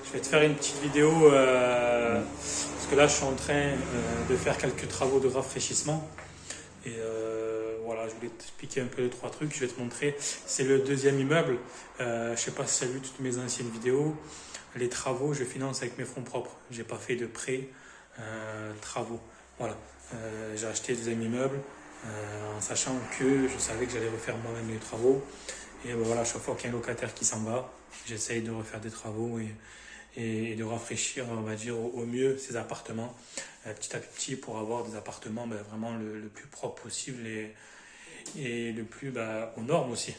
Je vais te faire une petite vidéo parce que là je suis en train de faire quelques travaux de rafraîchissement et voilà, je voulais t'expliquer un peu les trois trucs. Je vais te montrer, c'est le deuxième immeuble. Je sais pas si tu as vu toutes mes anciennes vidéos. Les travaux, je finance avec mes fonds propres. J'ai pas fait de prêt travaux. Voilà, j'ai acheté le deuxième immeuble en sachant que je savais que j'allais refaire moi-même les travaux. Et ben voilà, chaque fois qu'il y a un locataire qui s'en va, j'essaye de refaire des travaux et de rafraîchir, on va dire, au mieux ces appartements, petit à petit, pour avoir des appartements vraiment le plus propre possible et le plus aux normes aussi.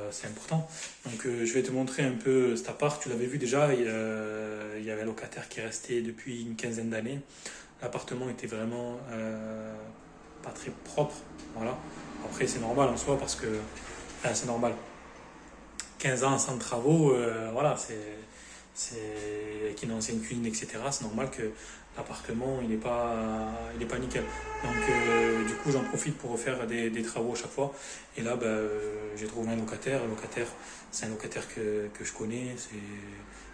C'est important. Donc je vais te montrer un peu cet appart. Tu l'avais vu déjà, il y avait un locataire qui est resté depuis une quinzaine d'années. L'appartement était vraiment pas très propre. Voilà. Après, c'est normal en soi parce que c'est normal. 15 ans sans travaux, voilà, c'est avec une ancienne cuisine, etc. C'est normal que l'appartement il est pas nickel. Donc du coup, j'en profite pour refaire des travaux à chaque fois. Et là, j'ai trouvé un locataire. Le locataire, c'est un locataire que je connais.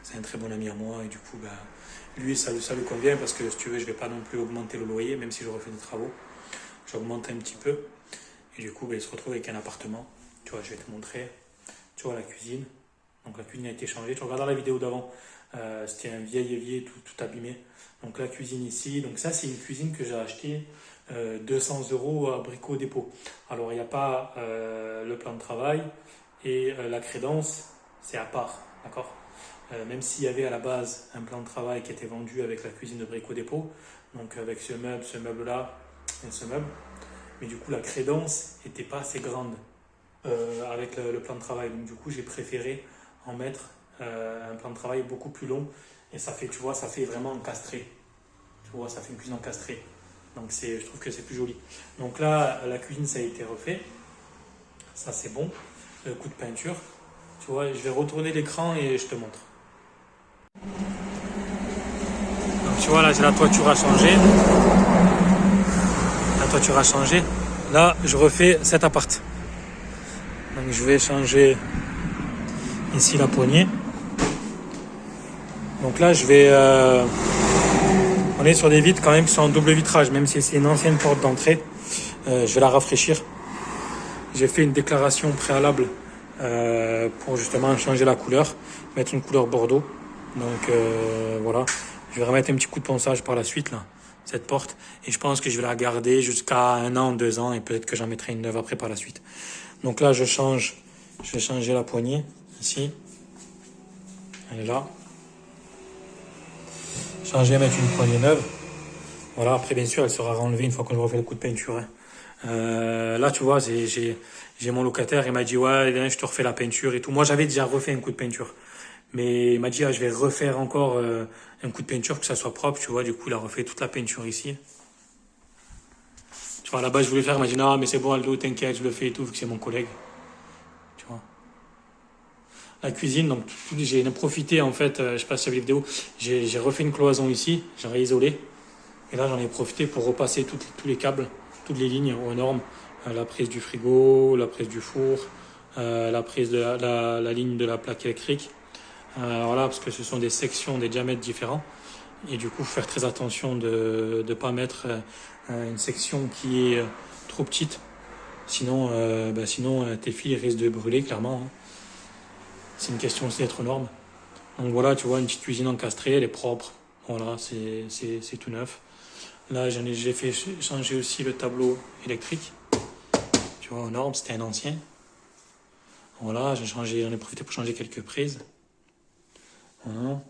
C'est un très bon ami à moi. Et du coup, lui, ça lui convient parce que si tu veux, je vais pas non plus augmenter le loyer, même si je refais des travaux. J'augmente un petit peu. Et du coup, il se retrouve avec un appartement. Tu vois, je vais te montrer. Tu vois la cuisine. Donc la cuisine a été changée. Tu regardes la vidéo d'avant, c'était un vieil évier tout abîmé. Donc la cuisine ici. Donc ça, c'est une cuisine que j'ai achetée 200 € à Brico Dépôt. Alors il n'y a pas le plan de travail et la crédence, c'est à part. D'accord. Même s'il y avait à la base un plan de travail qui était vendu avec la cuisine de Brico Dépôt, donc avec ce meuble-là et ce meuble. Mais du coup, la crédence n'était pas assez grande avec le plan de travail. Donc du coup, j'ai préféré en mettre un plan de travail beaucoup plus long. Et ça fait, tu vois, ça fait vraiment encastré. Tu vois, ça fait une cuisine encastrée. Donc je trouve que c'est plus joli. Donc là, la cuisine, ça a été refait. Ça, c'est bon. Coup de peinture. Tu vois, je vais retourner l'écran et je te montre. Donc tu vois, là, j'ai la toiture à changer. La toiture a changé. Là, je refais cet appart. Donc je vais changer ici la poignée. Donc là, on est sur des vitres quand même qui sont en double vitrage, même si c'est une ancienne porte d'entrée. Je vais la rafraîchir. J'ai fait une déclaration préalable pour justement changer la couleur, mettre une couleur bordeaux. Donc voilà, je vais remettre un petit coup de ponçage par la suite là, cette porte. Et je pense que je vais la garder jusqu'à 1 an, 2 ans, et peut-être que j'en mettrai une neuve après par la suite. Donc là, je vais changer la poignée ici. Elle est là. Changer, mettre une poignée neuve. Voilà, après bien sûr elle sera renlevée une fois qu'on refait le coup de peinture. Là tu vois, j'ai mon locataire, il m'a dit ouais, je te refais la peinture et tout. Moi j'avais déjà refait un coup de peinture. Mais il m'a dit je vais refaire encore un coup de peinture, que ça soit propre, tu vois. Du coup il a refait toute la peinture ici. Tu vois, là-bas je voulais faire, il m'a dit non mais c'est bon Aldo, t'inquiète, je le fais et tout, vu que c'est mon collègue. Tu vois. La cuisine, donc j'ai profité en fait, je sais pas si tu as vu la vidéo, j'ai refait une cloison ici, j'ai réisolé. Et là, j'en ai profité pour repasser tous les câbles, toutes les lignes aux normes. La prise du frigo, la prise du four, la prise de la ligne de la plaque électrique. Voilà, parce que ce sont des sections, des diamètres différents. Et du coup, faire très attention de ne pas mettre une section qui est trop petite. Sinon, tes fils risquent de brûler, clairement. Hein. C'est une question aussi d'être aux normes. Donc voilà, tu vois, une petite cuisine encastrée, elle est propre. Voilà, c'est tout neuf. Là, j'ai fait changer aussi le tableau électrique. Tu vois, aux normes, c'était un ancien. Voilà, j'en ai profité pour changer quelques prises. Voilà.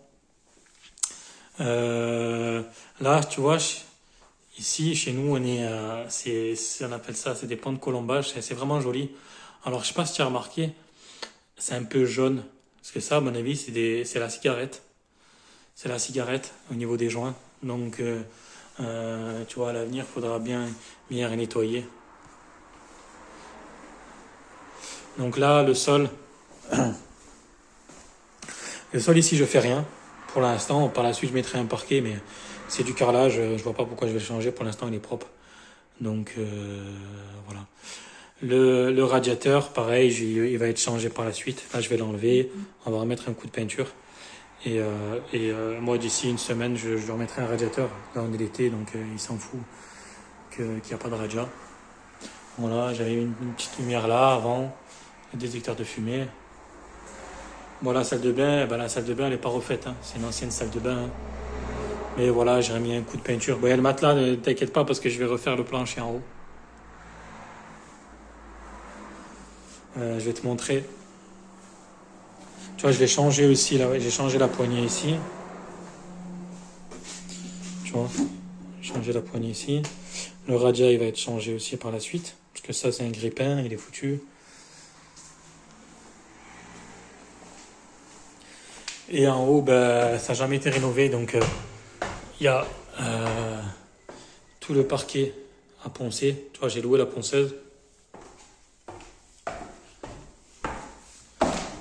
Là, tu vois, ici, chez nous, on appelle ça, c'est des pans de colombage. C'est vraiment joli. Alors, je sais pas si tu as remarqué, c'est un peu jaune. Parce que ça, à mon avis, c'est la cigarette. C'est la cigarette au niveau des joints. Donc, tu vois, à l'avenir, il faudra bien nettoyer. Donc là, le sol ici, je fais rien. Pour l'instant, par la suite, je mettrai un parquet, mais c'est du carrelage. Je vois pas pourquoi je vais le changer. Pour l'instant, il est propre. Donc voilà. Le radiateur, pareil, il va être changé par la suite. Là, je vais l'enlever. On va remettre un coup de peinture. Moi, d'ici une semaine, je remettrai un radiateur. Là, on est l'été, donc il s'en fout qu'il n'y a pas de radiateur. Voilà, j'avais une petite lumière là avant, un détecteur de fumée. Bon, la salle de bain, elle n'est pas refaite, hein. C'est une ancienne salle de bain, hein. Mais voilà, j'ai remis un coup de peinture. Bon, il y a le matelas, ne t'inquiète pas, parce que je vais refaire le plancher en haut. Je vais te montrer. Tu vois, je l'ai changé aussi là, ouais, j'ai changé la poignée ici. Tu vois, j'ai changé la poignée ici. Le radia, il va être changé aussi par la suite. Parce que ça, c'est un grippin, il est foutu. Et en haut, ben, ça n'a jamais été rénové. Donc, il y a tout le parquet à poncer. Tu vois, j'ai loué la ponceuse.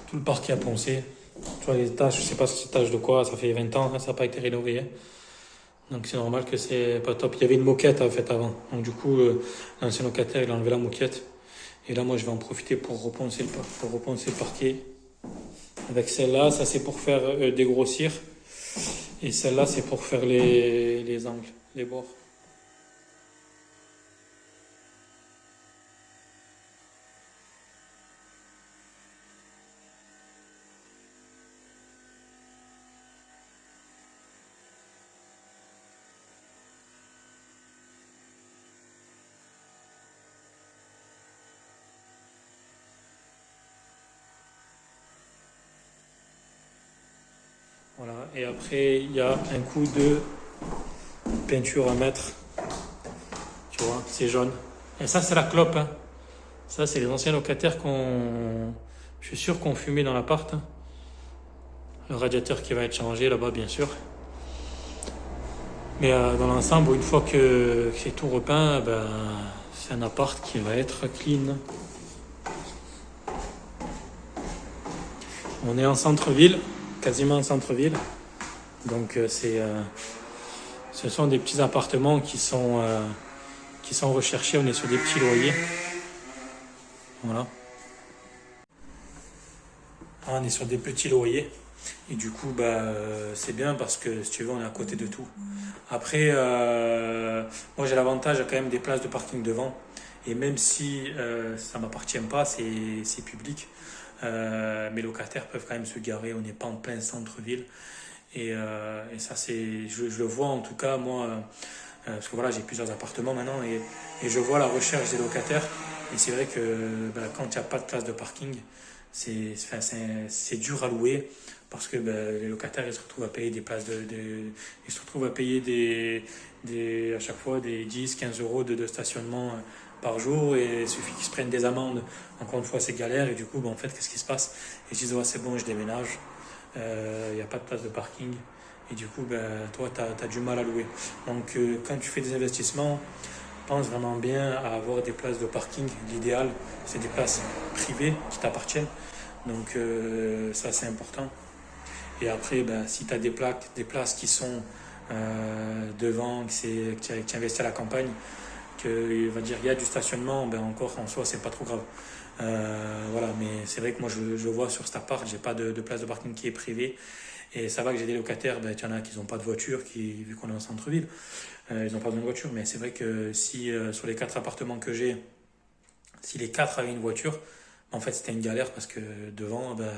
Tout le parquet à poncer. Tu vois, les tâches, je sais pas si c'est tâches de quoi. Ça fait 20 ans, hein, ça n'a pas été rénové, hein. Donc, c'est normal que c'est pas top. Il y avait une moquette en fait avant. Donc, du coup, l'ancien locataire, il a enlevé la moquette. Et là, moi, je vais en profiter pour reponcer le parquet. Avec celle-là, ça c'est pour faire dégrossir. Et celle-là, c'est pour faire les angles, les bords. Voilà. Et après, il y a un coup de peinture à mettre. Tu vois, c'est jaune. Et ça, c'est la clope, hein. Ça, c'est les anciens locataires qu'on. Je suis sûr qu'on fumait dans l'appart, hein. Le radiateur qui va être changé là-bas, bien sûr. Mais dans l'ensemble, une fois que c'est tout repeint, ben, c'est un appart qui va être clean. On est en centre-ville, quasiment en centre-ville. Donc ce sont des petits appartements qui sont recherchés. On est sur des petits loyers. Voilà. On est sur des petits loyers. Et du coup, bah, c'est bien parce que si tu veux, on est à côté de tout. Après, moi j'ai l'avantage quand même des places de parking devant. Et même si ça ne m'appartient pas, c'est public. Mes locataires peuvent quand même se garer. On n'est pas en plein centre-ville. Et ça, je le vois en tout cas, moi, parce que voilà, j'ai plusieurs appartements maintenant et je vois la recherche des locataires. Et c'est vrai que bah, quand il n'y a pas de place de parking, c'est dur à louer parce que bah, les locataires ils se retrouvent à payer des places ils se retrouvent à payer à chaque fois des 10-15 € de stationnement par jour et il suffit qu'ils se prennent des amendes. Encore une fois, c'est galère et du coup, bah, en fait, qu'est-ce qui se passe? Ils se disent, ouais, c'est bon, je déménage, il n'y a pas de place de parking. Et du coup, ben, toi, tu as du mal à louer. Donc, quand tu fais des investissements, pense vraiment bien à avoir des places de parking. L'idéal, c'est des places privées qui t'appartiennent. Donc, ça, c'est important. Et après, ben, si tu as des places qui sont devant, que tu investis à la campagne, qu'il va dire il y a du stationnement, ben encore en soi, c'est pas trop grave. Voilà, mais c'est vrai que moi, je vois sur cet appart, j'ai pas de place de parking qui est privée. Et ça va que j'ai des locataires, ben, il y en a qui n'ont pas de voiture, vu qu'on est en centre-ville, ils n'ont pas besoin de voiture. Mais c'est vrai que si sur les 4 appartements que j'ai, si les 4 avaient une voiture, en fait c'était une galère parce que devant, ben,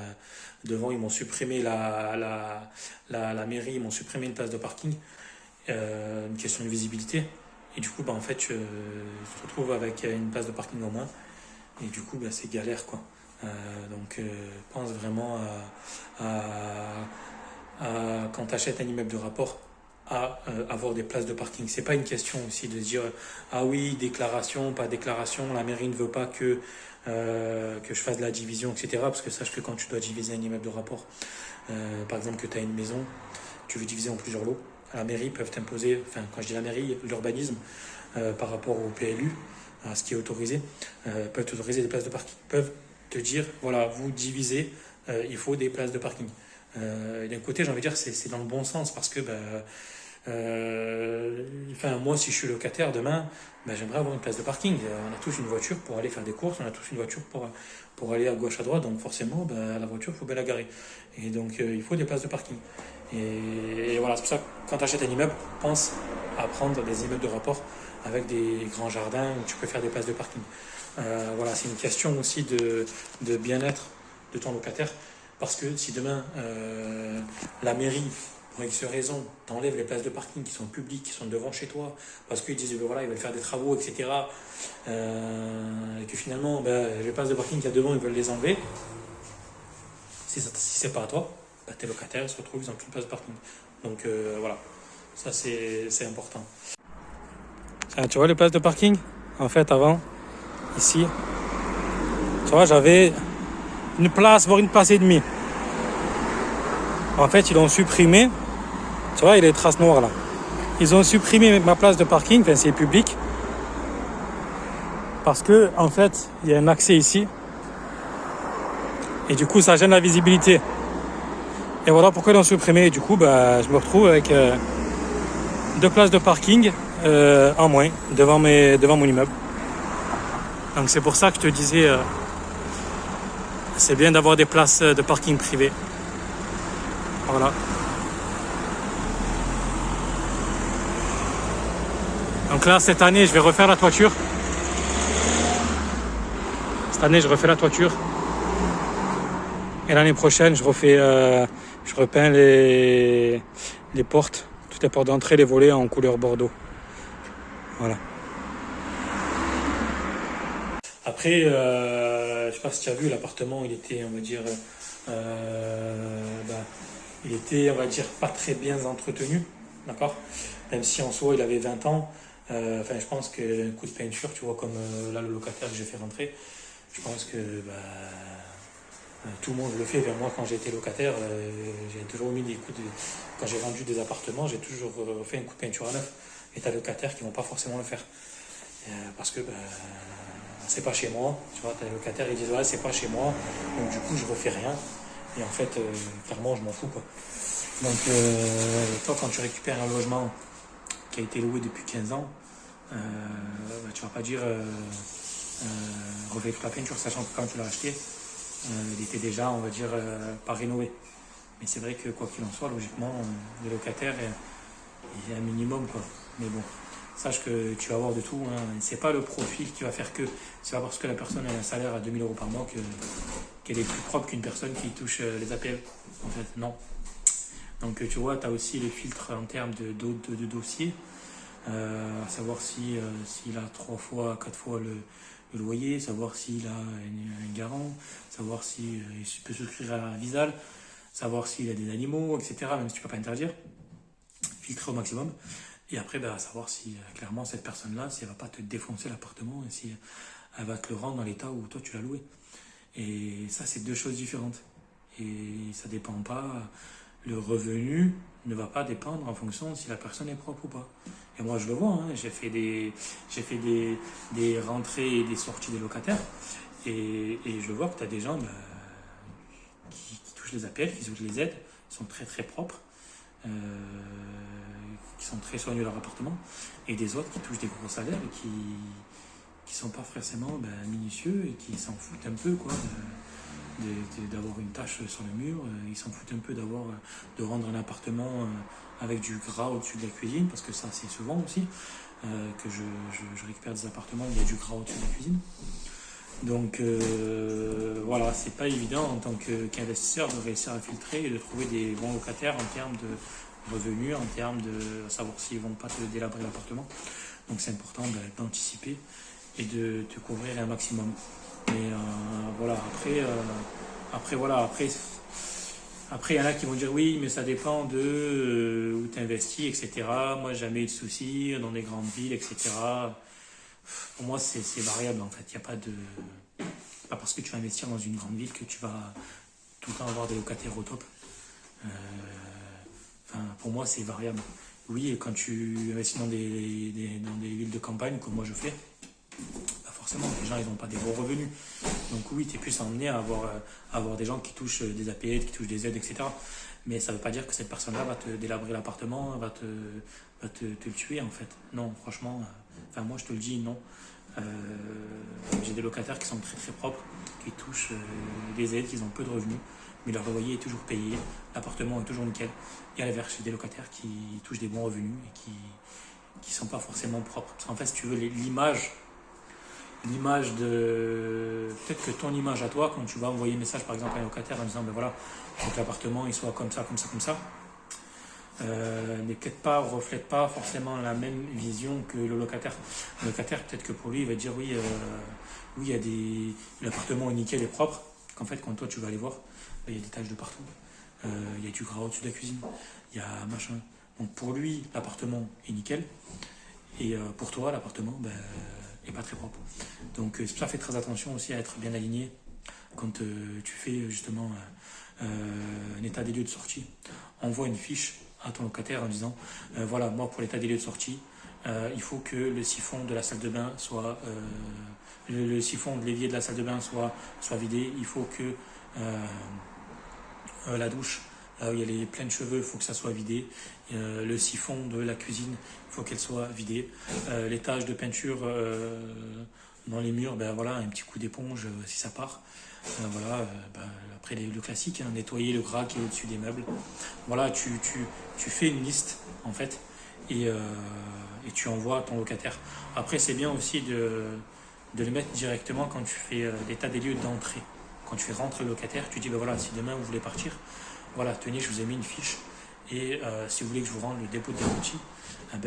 devant ils m'ont supprimé la mairie, ils m'ont supprimé une place de parking, une question de visibilité. Et du coup, ben, en fait, je se retrouve avec une place de parking en moins. Et du coup, ben, c'est galère, quoi. Donc, pense vraiment quand tu achètes un immeuble de rapport, à avoir des places de parking. C'est pas une question aussi de dire ah oui, déclaration, pas déclaration, la mairie ne veut pas que je fasse de la division, etc. Parce que sache que quand tu dois diviser un immeuble de rapport, par exemple que tu as une maison, tu veux diviser en plusieurs lots, la mairie peuvent t'imposer, enfin quand je dis la mairie, l'urbanisme, par rapport au PLU, à ce qui est autorisé, peuvent t'autoriser des places de parking, peuvent te dire voilà, vous divisez, il faut des places de parking. D'un côté, j'ai envie de dire c'est dans le bon sens parce que bah, Enfin, moi, si je suis locataire demain, ben, j'aimerais avoir une place de parking. On a tous une voiture pour aller faire des courses, on a tous une voiture pour aller à gauche, à droite. Donc forcément, ben, la voiture, il faut bien la garer. Et donc, il faut des places de parking. Et voilà, c'est pour ça que quand tu achètes un immeuble, pense à prendre des immeubles de rapport avec des grands jardins où tu peux faire des places de parking. Voilà, c'est une question aussi de bien-être de ton locataire. Parce que si demain, la mairie, pour X raison, t'enlève les places de parking qui sont publiques, qui sont devant chez toi, parce qu'ils disent, ben voilà, ils veulent faire des travaux, etc. Et que finalement, ben, les places de parking qu'il y a devant, ils veulent les enlever. Si c'est pas à toi, ben, tes locataires se retrouvent, ils n'ont plus de place de parking. Donc voilà, ça c'est important. Ah, tu vois les places de parking? En fait, avant, ici, tu vois, j'avais une place, voire une place et demie. En fait, ils l'ont supprimé. Tu vois, il y a les traces noires là. Ils ont supprimé ma place de parking, enfin c'est public. Parce que, en fait, il y a un accès ici. Et du coup, ça gêne la visibilité. Et voilà pourquoi ils l'ont supprimé. Et du coup, bah, je me retrouve avec 2 places de parking en moins devant mon immeuble. Donc c'est pour ça que je te disais, c'est bien d'avoir des places de parking privées. Voilà. Donc là, cette année, je vais refaire la toiture. Cette année, je refais la toiture. Et l'année prochaine, je repeins les portes, toutes les portes d'entrée, les volets en couleur bordeaux. Voilà. Après, je sais pas si tu as vu, l'appartement, il était, on va dire, il était, on va dire, pas très bien entretenu, d'accord? Même si en soi, il avait 20 ans. Enfin, je pense qu'un coup de peinture, tu vois, comme là, le locataire que j'ai fait rentrer, je pense que tout le monde le fait. Vers moi, quand j'ai été locataire, j'ai toujours mis des coups de... Quand j'ai vendu des appartements, j'ai toujours fait un coup de peinture à neuf. Et t'as des locataires qui vont pas forcément le faire. Parce que c'est pas chez moi. Tu vois, t'as des locataires qui disent ouais, c'est pas chez moi. Donc du coup, je refais rien. Et en fait, clairement, je m'en fous, quoi. Donc, toi, quand tu récupères un logement qui a été loué depuis 15 ans, tu vas pas dire refais toute la peinture, sachant que quand tu l'as acheté, il était déjà, on va dire, pas rénové. Mais c'est vrai que quoi qu'il en soit, logiquement, le locataire, il y a un minimum, quoi. Mais bon, sache que tu vas avoir de tout. Hein. C'est pas le profil qui va faire que. C'est pas parce que la personne a un salaire à 2000 euros par mois qu'elle est plus propre qu'une personne qui touche les APL. En fait, non. Donc tu vois, tu as aussi les filtres en termes de dossiers. À savoir s'il a 3 fois, 4 fois le loyer, savoir s'il a un garant, savoir s'il peut souscrire à Visal, savoir s'il a des animaux, etc. Même si tu ne peux pas interdire, filtrer au maximum. Et après, savoir si clairement cette personne-là, si elle ne va pas te défoncer l'appartement et si elle va te le rendre dans l'état où toi tu l'as loué. Et ça, c'est 2 choses différentes. Et ça ne dépend pas. Le revenu ne va pas dépendre en fonction de si la personne est propre ou pas. Et moi, je le vois, hein, j'ai fait des rentrées et des sorties des locataires. Et je vois que tu as des gens qui touchent les APL, qui touchent les aides, qui sont très très propres, qui sont très soigneux de leur appartement. Et des autres qui touchent des gros salaires et qui sont pas forcément minutieux et qui s'en foutent un peu, quoi. D'avoir une tache sur le mur, ils s'en foutent un peu de rendre un appartement avec du gras au-dessus de la cuisine, parce que ça c'est souvent aussi que je récupère des appartements où il y a du gras au-dessus de la cuisine. Donc voilà, c'est pas évident en tant qu'investisseur de réussir à filtrer et de trouver des bons locataires en termes de revenus, en termes de savoir s'ils vont pas te délabrer l'appartement. Donc c'est important d'anticiper et de te couvrir un maximum. Mais voilà, après, il y en a qui vont dire oui, mais ça dépend de où tu investis, etc. Moi, jamais eu de soucis dans des grandes villes, etc. Pour moi, c'est variable en fait. Il n'y a pas de. Pas parce que tu vas investir dans une grande ville que tu vas tout le temps avoir des locataires au top. Pour moi, c'est variable. Oui, et quand tu investis dans des villes de campagne, comme moi je fais, forcément, les gens ils n'ont pas des gros revenus. Donc oui, tu es plus emmené à avoir des gens qui touchent des APL, qui touchent des aides, etc. Mais ça ne veut pas dire que cette personne-là va te délabrer l'appartement, va te le tuer en fait. Non, franchement, enfin moi je te le dis, non. Euh, j'ai des locataires qui sont très très propres, qui touchent des aides, qui ont peu de revenus, mais leur loyer est toujours payé, l'appartement est toujours nickel. Et à l'inverse, j'ai des locataires qui touchent des bons revenus et qui sont pas forcément propres. Parce qu'en fait, si tu veux, l'image de... Peut-être que ton image à toi, quand tu vas envoyer un message par exemple à un locataire en disant, ben voilà, il faut que l'appartement il soit comme ça, comme ça, comme ça, n'est peut-être pas, reflète pas forcément la même vision que le locataire. Le locataire, peut-être que pour lui, il va dire oui, oui, il y a l'appartement est nickel et propre, qu'en fait, quand toi tu vas aller voir, il y a des taches de partout. Il y a du gras au-dessus de la cuisine, il y a machin. Donc pour lui, l'appartement est nickel, et pour toi, l'appartement est pas très propre. Donc c'est pour ça, fais très attention aussi à être bien aligné quand tu fais justement un état des lieux de sortie. Envoie une fiche à ton locataire en disant voilà, moi pour l'état des lieux de sortie, il faut que le siphon de la salle de bain soit le siphon de l'évier de la salle de bain soit vidé, il faut que la douche, là où il y a les pleins de cheveux, il faut que ça soit vidé. Le siphon de la cuisine, il faut qu'elle soit vidée. Les taches de peinture dans les murs, ben voilà, un petit coup d'éponge si ça part. Voilà, après le classique, hein, nettoyer le gras qui est au-dessus des meubles. Voilà, tu fais une liste en fait et tu envoies à ton locataire. Après, c'est bien aussi de le mettre directement quand tu fais l'état des lieux d'entrée. Quand tu fais rentrer le locataire, tu dis ben voilà, si demain vous voulez partir, voilà, tenez, je vous ai mis une fiche et si vous voulez que je vous rende le dépôt de garantie, vous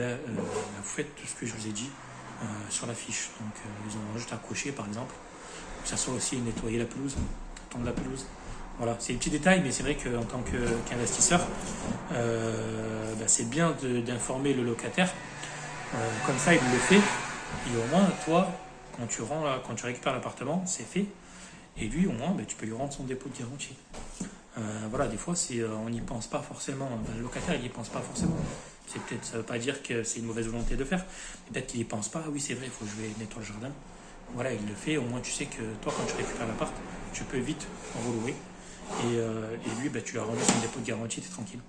faites tout ce que je vous ai dit sur la fiche. Donc ils ont juste à cocher par exemple, que ça soit aussi nettoyer la pelouse, tondre la pelouse. Voilà, c'est des petits détails, mais c'est vrai qu'en tant qu'investisseur, c'est bien d'informer le locataire. Comme ça, il le fait. Et au moins, toi, quand tu récupères l'appartement, c'est fait. Et lui, au moins, tu peux lui rendre son dépôt de garantie. Voilà, des fois, on n'y pense pas forcément. Le locataire, il n'y pense pas forcément. Ça ne veut pas dire que c'est une mauvaise volonté de faire. Peut-être qu'il n'y pense pas. Ah oui, c'est vrai, il faut que je vais nettoyer le jardin. Voilà, il le fait. Au moins, tu sais que toi, quand tu récupères l'appart, tu peux vite relouer. Et lui, tu lui as rendu son dépôt de garantie, tu es tranquille.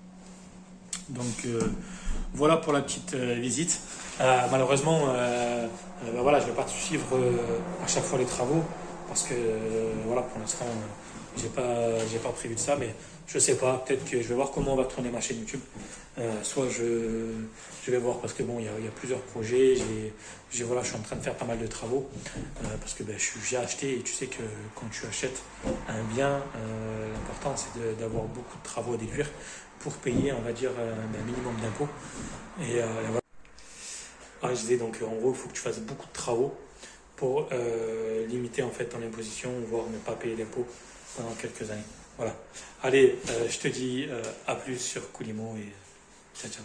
Donc, voilà pour la petite visite. Malheureusement, voilà, je ne vais pas te suivre à chaque fois les travaux parce que voilà, pour l'instant, j'ai pas prévu de ça, mais je sais pas. Peut-être que je vais voir comment on va tourner ma chaîne YouTube. Soit je vais voir parce que bon, il y a plusieurs projets. Voilà, je suis en train de faire pas mal de travaux parce que j'ai acheté et tu sais que quand tu achètes un bien, l'important c'est d'avoir beaucoup de travaux à déduire pour payer, on va dire, un minimum d'impôts. Et voilà. Je disais donc en gros, il faut que tu fasses beaucoup de travaux pour limiter en fait ton imposition, voire ne pas payer d'impôts pendant quelques années. Voilà. Allez, je te dis à plus sur Coolimo et ciao ciao.